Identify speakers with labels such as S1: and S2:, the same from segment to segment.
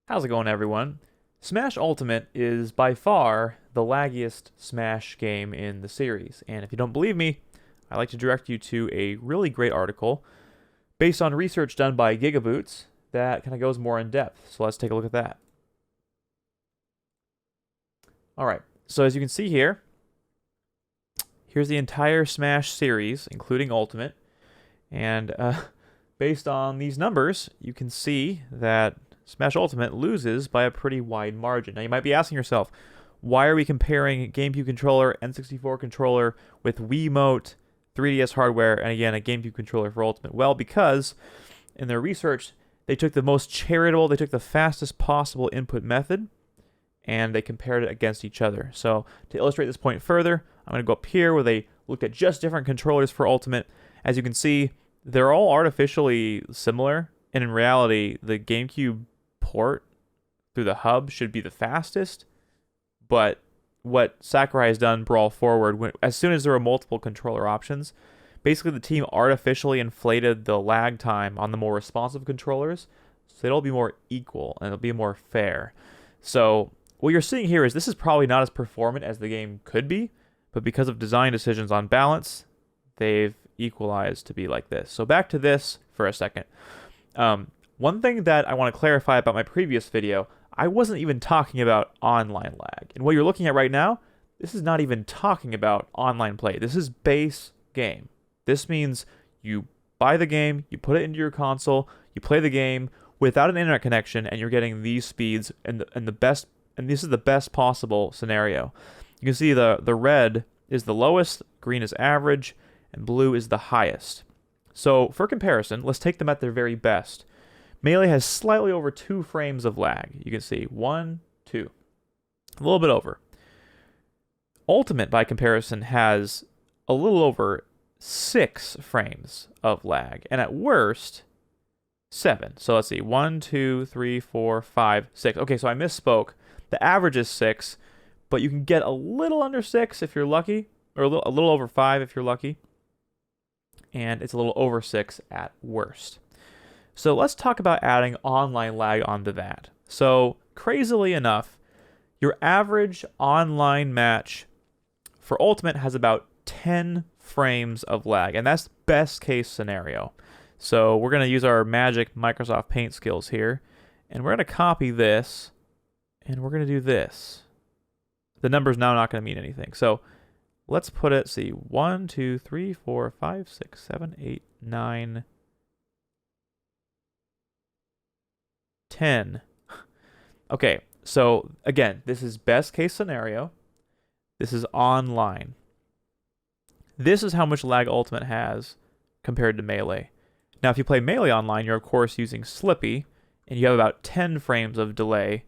S1: How's it going, everyone? Smash Ultimate is by far the laggiest Smash game in the series, and if you don't believe me, I'd like to direct you to a really great article based on research done by Gigaboots that kind of goes more in depth. So let's take a look at that. Alright, so as you can see here, here's the entire Smash series, including Ultimate, and based on these numbers, you can see that Smash Ultimate loses by a pretty wide margin. Now you might be asking yourself, why are we comparing GameCube controller, N64 controller with Wiimote, 3DS hardware, and again a GameCube controller for Ultimate? Well, because in their research, they took the most charitable, they took the fastest possible input method, and they compared it against each other. So to illustrate this point further, I'm going to go up here where they looked at just different controllers for Ultimate. As you can see, they're all artificially similar, and in reality, the GameCube port through the hub should be the fastest, but what Sakurai has done Brawl Forward, as soon as there were multiple controller options, basically the team artificially inflated the lag time on the more responsive controllers, so it'll be more equal and it'll be more fair. So what you're seeing here is this is probably not as performant as the game could be, but because of design decisions on balance, they've equalized to be like this. So back to this for a second. One thing that I want to clarify about my previous video, I wasn't even talking about online lag. And what you're looking at right now, this is not even talking about online play. This is base game. This means you buy the game, you put it into your console, you play the game without an internet connection, and you're getting these speeds and this is the best possible scenario. You can see the red is the lowest, green is average, and blue is the highest. So for comparison, let's take them at their very best. Melee has slightly over 2 frames of lag. You can see 1, 2. A little bit over. Ultimate, by comparison, has a little over 6 frames of lag. And at worst, 7. So let's see. 1, 2, 3, 4, 5, 6. Okay, so I misspoke. The average is 6, but you can get a little under 6 if you're lucky, or a little over 5 if you're lucky. And it's a little over 6 at worst. So let's talk about adding online lag onto that. So crazily enough, your average online match for Ultimate has about 10 frames of lag, and that's best case scenario. So we're going to use our magic Microsoft Paint skills here, and we're going to copy this, and we're going to do this. The number's now not going to mean anything. So let's put it, see, 1, 2, 3, 4, 5, 6, 7, 8, 9, 10. Okay, so again, this is best case scenario. This is online. This is how much lag Ultimate has compared to Melee. Now, if you play Melee online, you're of course using Slippy, and you have about 10 frames of delay,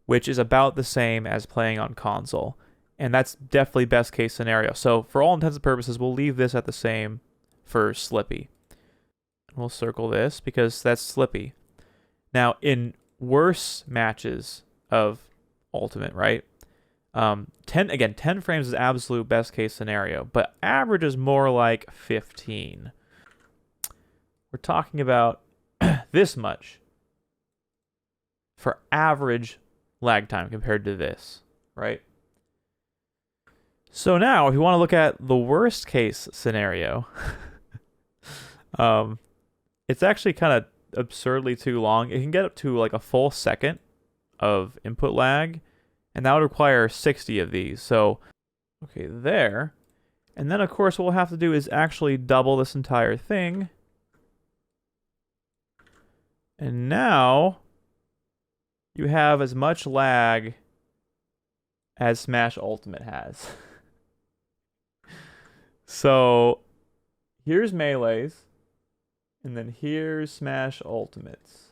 S1: which is about the same as playing on console. And that's definitely best case scenario. So for all intents and purposes, we'll leave this at the same for Slippy. We'll circle this because that's Slippy. Now, in worse matches of Ultimate, right? 10 frames is absolute best case scenario, but average is more like 15. We're talking about this much for average lag time compared to this, right? So now, if you want to look at the worst case scenario, it's actually kind of absurdly too long. It can get up to like a full second of input lag, and that would require 60 of these. So, okay, there. And then, of course, what we'll have to do is actually double this entire thing. And now, you have as much lag as Smash Ultimate has. So, here's Melee's. And then here's Smash Ultimates.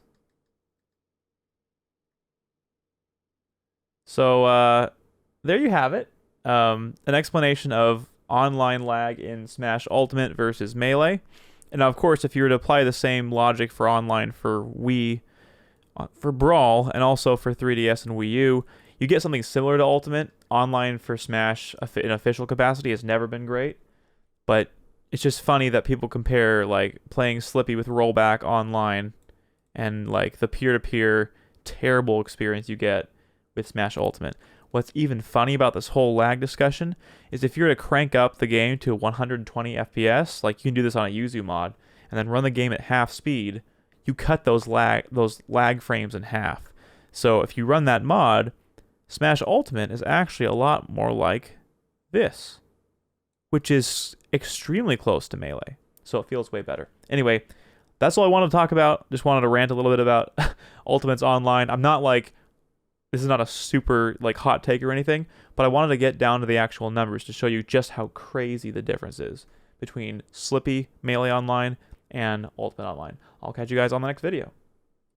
S1: So there you have it. An explanation of online lag in Smash Ultimate versus Melee. And of course, if you were to apply the same logic for online for Wii, for Brawl, and also for 3DS and Wii U, you get something similar to Ultimate. Online for Smash in official capacity has never been great. But it's just funny that people compare like playing Slippy with rollback online and like the peer-to-peer terrible experience you get with Smash Ultimate. What's even funny about this whole lag discussion is if you're to crank up the game to 120 FPS, like you can do this on a Yuzu mod, and then run the game at half speed, you cut those lag frames in half. So if you run that mod, Smash Ultimate is actually a lot more like this, which is extremely close to Melee. So it feels way better. Anyway, that's all I wanted to talk about. Just wanted to rant a little bit about Ultimates Online. I'm not like, this is not a super like hot take or anything, but I wanted to get down to the actual numbers to show you just how crazy the difference is between Slippy Melee Online and Ultimate Online. I'll catch you guys on the next video.